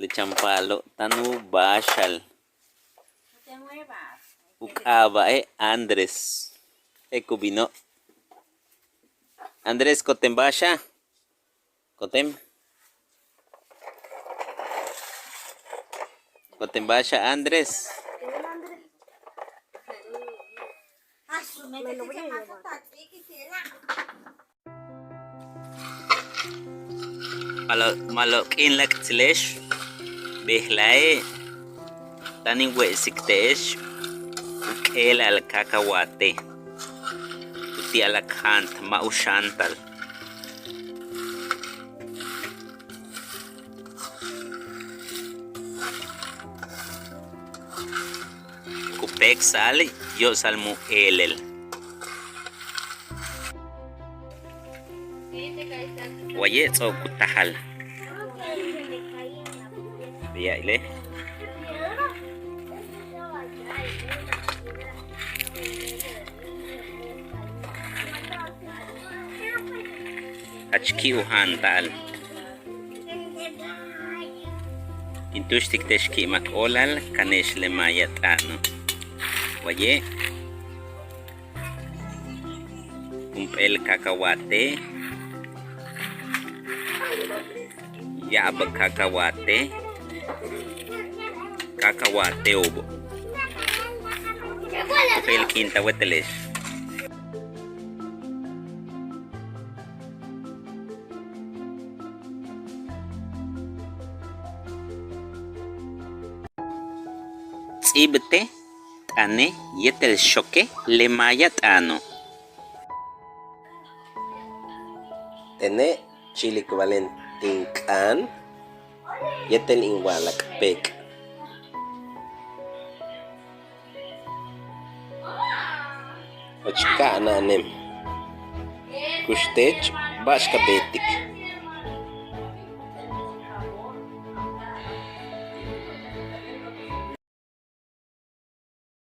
Lechampalo tanu bashal. No te muevas. Ukaba Andrés. Kubino. Andrés kotem basha. Kotem. Kotem basha Andrés. Me lo voy a llevar. Malo kinlak tsilesh. Bihlae. Tanin wesiktesh. Ukel al cacahuate. Uti alakant maushantal. Kupek sali yo salmu elel. Waye tso kutahal. Biya ile. Achki uhantal. Intushtik teshki mak olal kanesh le mayat ano. Waye. Umpel cacahuate. Yab cacahuate. Cacahuate obo. Umpel quinta wetelesh. Tsibte tane yetel shoke le mayat ano. Tene chili valentin kan yetel inwalak pek. Ochka ananem. Kustech bashka betik.